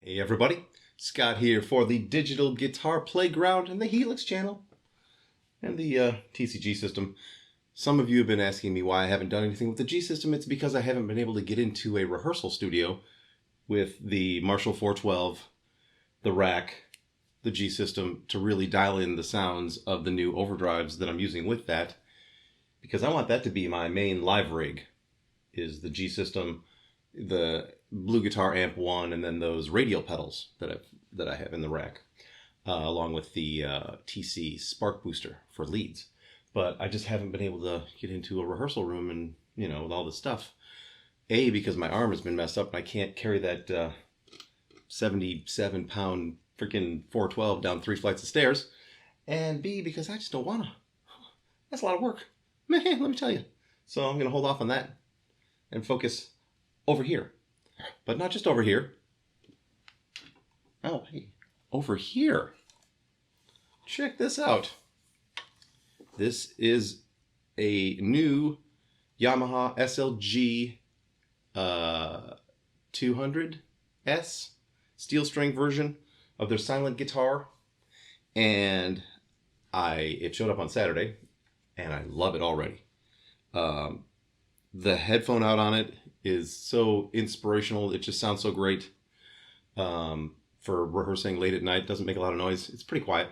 Hey everybody, Scott here for the Digital Guitar Playground and the Helix channel and the TCG system. Some of you have been asking me why I haven't done anything with the G system. It's because I haven't been able to get into a rehearsal studio with the Marshall 412, the rack, the G system to really dial in the sounds of the new overdrives that I'm using with that, because I want that to be my main live rig, is the G system, the Blue Guitar Amp 1, and then those radial pedals that I have in the rack, along with the TC Spark Booster for leads. But I just haven't been able to get into a rehearsal room and, with all this stuff. A, because my arm has been messed up and I can't carry that 77-pound freaking 412 down 3 flights of stairs. And B, because I just don't want to. That's a lot of work. Man, let me tell you. So I'm going to hold off on that and focus over here. But not just over here. Oh, hey, over here. Check this out. This is a new Yamaha SLG200S steel string version of their silent guitar. And it showed up on Saturday, and I love it already. The headphone out on it is so inspirational. It just sounds so great for rehearsing late at night. Doesn't make a lot of noise. It's pretty quiet.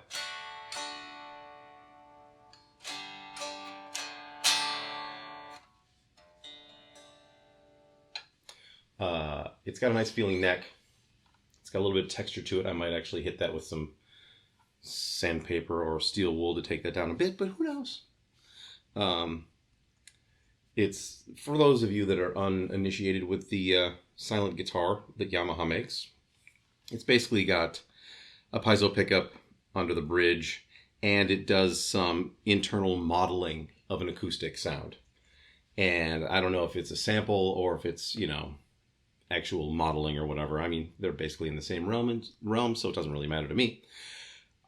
It's got a nice feeling neck. It's got a little bit of texture to it. I might actually hit that with some sandpaper or steel wool to take that down a bit, but who knows? It's for those of you that are uninitiated with the silent guitar that Yamaha makes. It's basically got a piezo pickup under the bridge, and it does some internal modeling of an acoustic sound. And I don't know if it's a sample or if it's, actual modeling or whatever. I mean, they're basically in the same realm, so it doesn't really matter to me.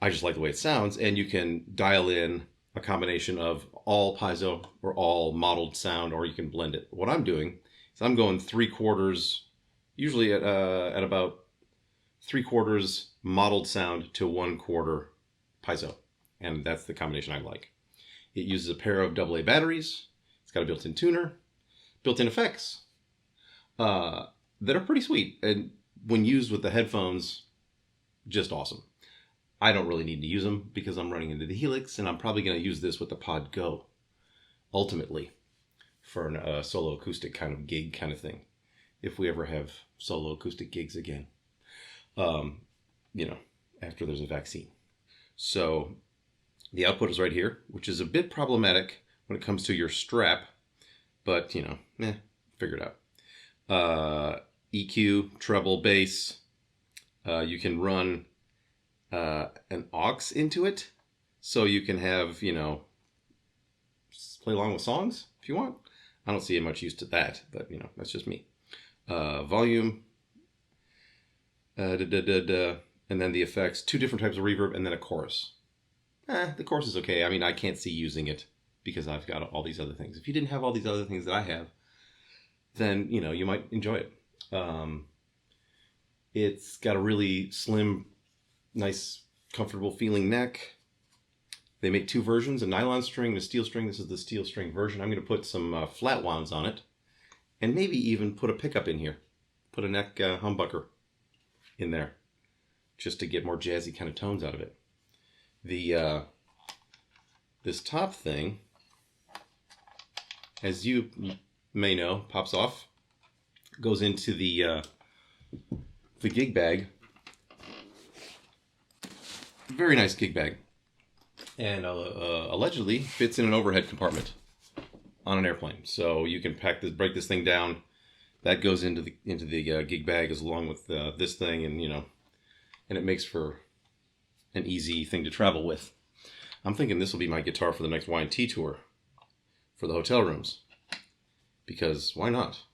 I just like the way it sounds, and you can dial in a combination of all piezo or all modeled sound, or you can blend it. What I'm doing is I'm going 3/4, usually at about 3/4 modeled sound to 1/4 piezo, and that's the combination I like. It uses a pair of AA batteries. It's got a built-in tuner, built-in effects that are pretty sweet, and when used with the headphones, just awesome. I don't really need to use them because I'm running into the Helix, and I'm probably going to use this with the Pod Go, ultimately, for a solo acoustic kind of gig kind of thing, if we ever have solo acoustic gigs again, after there's a vaccine. So the output is right here, which is a bit problematic when it comes to your strap, but, figure it out. EQ, treble, bass. You can run an aux into it, so you can have, play along with songs if you want. I don't see much use to that, but that's just me. Volume, and then the effects, 2 different types of reverb, and then a chorus. The chorus is okay. I mean, I can't see using it because I've got all these other things. If you didn't have all these other things that I have, then you might enjoy it. It's got a really slim, nice, comfortable feeling neck. They make 2 versions, a nylon string and a steel string. This is the steel string version. I'm going to put some flat wounds on it, and maybe even put a pickup in here. Put a neck humbucker in there, just to get more jazzy kind of tones out of it. The this top thing, as you may know, pops off, goes into the gig bag. Very nice gig bag, and allegedly fits in an overhead compartment on an airplane. So you can break this thing down. That goes into the gig bag as along with this thing, and and it makes for an easy thing to travel with. I'm thinking this will be my guitar for the next Y&T tour for the hotel rooms, because why not?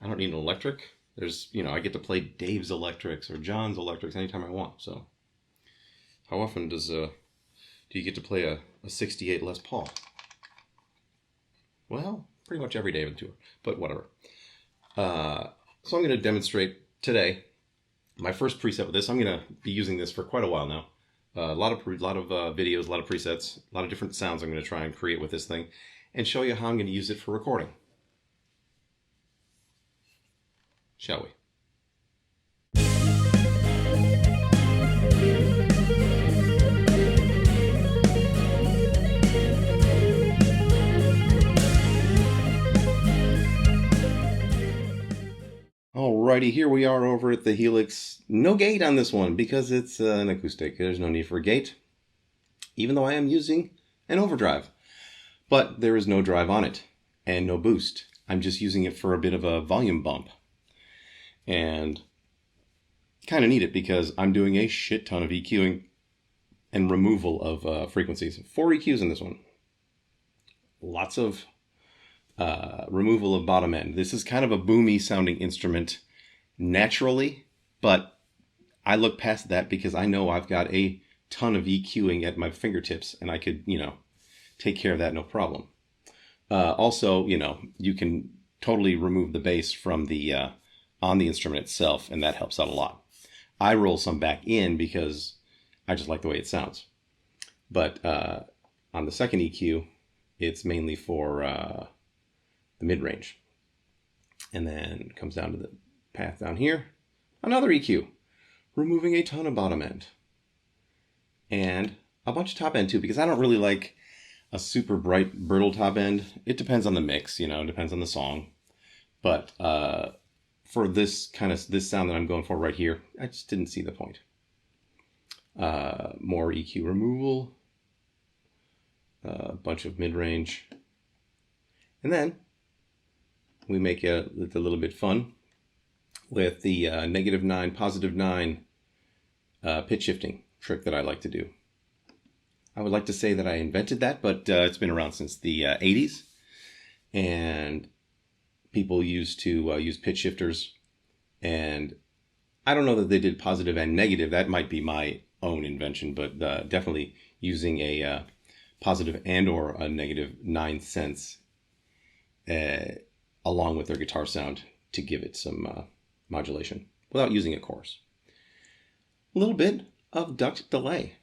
I don't need an electric. There's I get to play Dave's electrics or John's electrics anytime I want. So how often do you get to play a 68 Les Paul? Well, pretty much every day of the tour, but whatever. So I'm going to demonstrate today My first preset with this, I'm going to be using this for quite a while now. A lot of videos, a lot of presets, a lot of different sounds I'm going to try and create with this thing, and show you how I'm going to use it for recording. Shall we? Alrighty, here we are over at the Helix. No gate on this one because it's an acoustic. There's no need for a gate, even though I am using an overdrive. But there is no drive on it and no boost. I'm just using it for a bit of a volume bump. And kind of need it because I'm doing a shit ton of EQing and removal of frequencies. 4 EQs in this one. Lots of removal of bottom end. This is kind of a boomy sounding instrument naturally, but I look past that because I know I've got a ton of EQing at my fingertips and I could, take care of that no problem. Also, you can totally remove the bass from the on the instrument itself, and that helps out a lot. I roll some back in because I just like the way it sounds. But on the second EQ, it's mainly for the mid-range. And then it comes down to the path down here. Another EQ, removing a ton of bottom end. And a bunch of top end too, because I don't really like a super bright, brittle top end. It depends on the mix, it depends on the song. But for this sound that I'm going for right here, I just didn't see the point. More EQ removal, a bunch of mid-range. And then we make it a little bit fun with the -9, +9 pitch shifting trick that I like to do. I would like to say that I invented that, but it's been around since the 80s. And people used to use pitch shifters. And I don't know that they did positive and negative. That might be my own invention, but definitely using a positive and or a -9 cents along with their guitar sound to give it some modulation without using a chorus. A little bit of duct delay.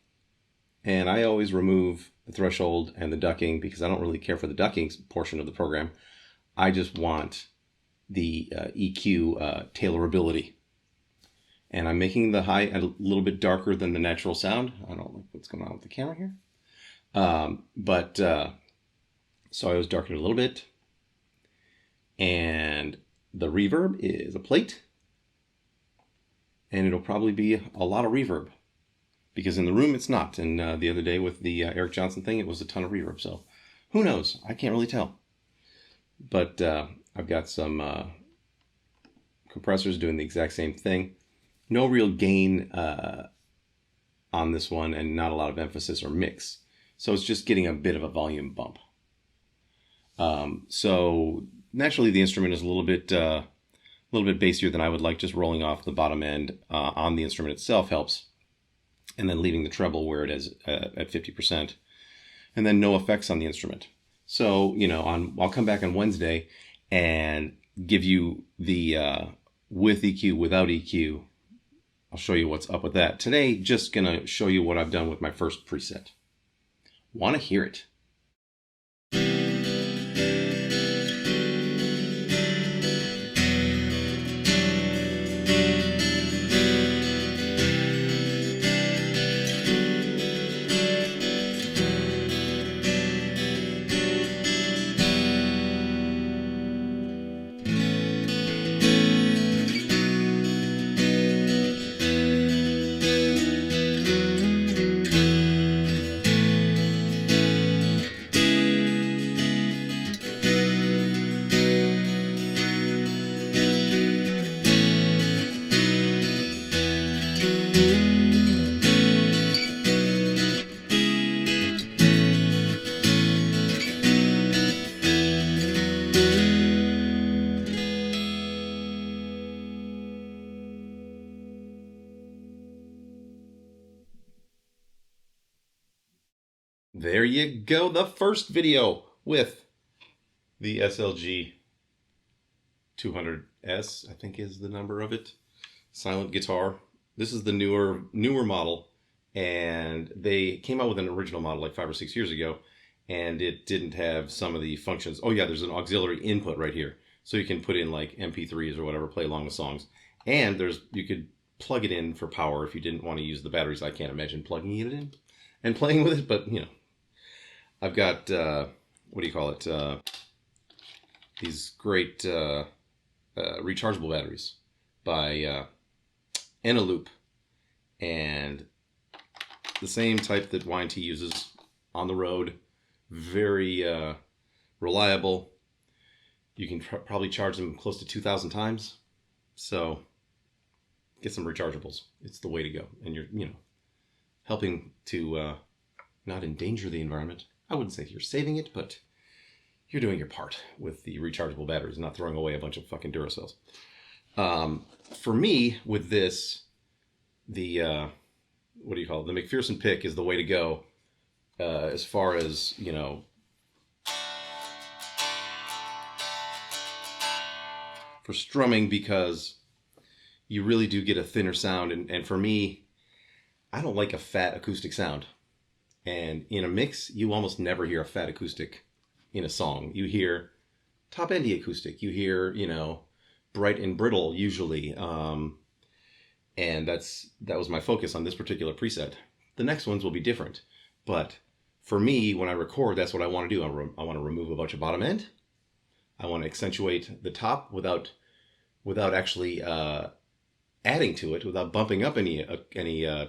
And I always remove the threshold and the ducking because I don't really care for the ducking portion of the program. I just want the EQ tailorability. And I'm making the high a little bit darker than the natural sound. I don't know what's going on with the camera here. So I always darken it a little bit. And the reverb is a plate. And it'll probably be a lot of reverb. Because in the room it's not. And the other day with the Eric Johnson thing, it was a ton of reverb. So who knows? I can't really tell. But I've got some compressors doing the exact same thing. No real gain on this one and not a lot of emphasis or mix. So it's just getting a bit of a volume bump. So naturally the instrument is a little bit bassier than I would like. Just rolling off the bottom end on the instrument itself helps. And then leaving the treble where it is at 50%. And then no effects on the instrument. So, I'll come back on Wednesday and give you the with EQ, without EQ. I'll show you what's up with that. Today, just going to show you what I've done with my first preset. Want to hear it? There you go, the first video with the SLG200S, I think is the number of it. Silent guitar. This is the newer model, and they came out with an original model like 5 or 6 years ago, and it didn't have some of the functions. Oh yeah, there's an auxiliary input right here, so you can put in like MP3s or whatever, play along with songs, and you could plug it in for power if you didn't want to use the batteries. I can't imagine plugging it in and playing with it, but you know, I've got what do you call it? These great rechargeable batteries by Eneloop, and the same type that Y&T uses on the road. Very reliable. You can probably charge them close to 2,000 times. So get some rechargeables. It's the way to go. And you're, you know, helping to not endanger the environment. I wouldn't say you're saving it, but you're doing your part with the rechargeable batteries, not throwing away a bunch of fucking Duracells. For me, with this, the what do you call it? The McPherson pick is the way to go, as far as, you know, for strumming, because you really do get a thinner sound. And for me, I don't like a fat acoustic sound. And in a mix, you almost never hear a fat acoustic in a song. You hear top-endy acoustic. You hear, you know, bright and brittle usually. And that was my focus on this particular preset. The next ones will be different. But for me, when I record, that's what I want to do. I want to remove a bunch of bottom end. I want to accentuate the top without actually adding to it, without bumping up any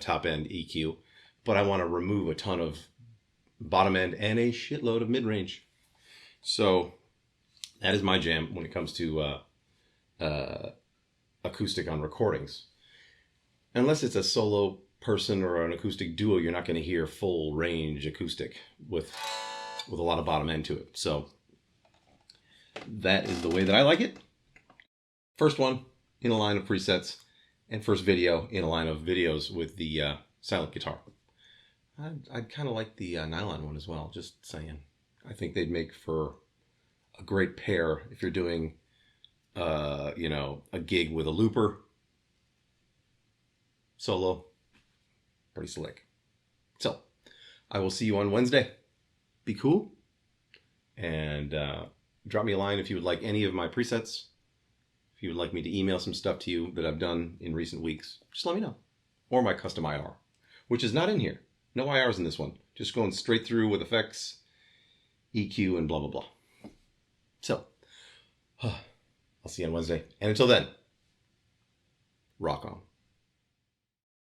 top end EQ. But I want to remove a ton of bottom end and a shitload of mid range. So that is my jam when it comes to acoustic on recordings. Unless it's a solo person or an acoustic duo, you're not going to hear full range acoustic with a lot of bottom end to it. So that is the way that I like it. First one in a line of presets, and first video in a line of videos with the silent guitar. I'd kind of like the nylon one as well, just saying. I think they'd make for a great pair if you're doing you know, a gig with a looper solo. Pretty slick. So I will see you on Wednesday. Be cool, and drop me a line if you would like any of my presets. If you would like me to email some stuff to you that I've done in recent weeks, just let me know. Or my custom IR, which is not in here. No IRs in this one. Just going straight through with effects, EQ, and blah, blah, blah. So, I'll see you on Wednesday. And until then, rock on.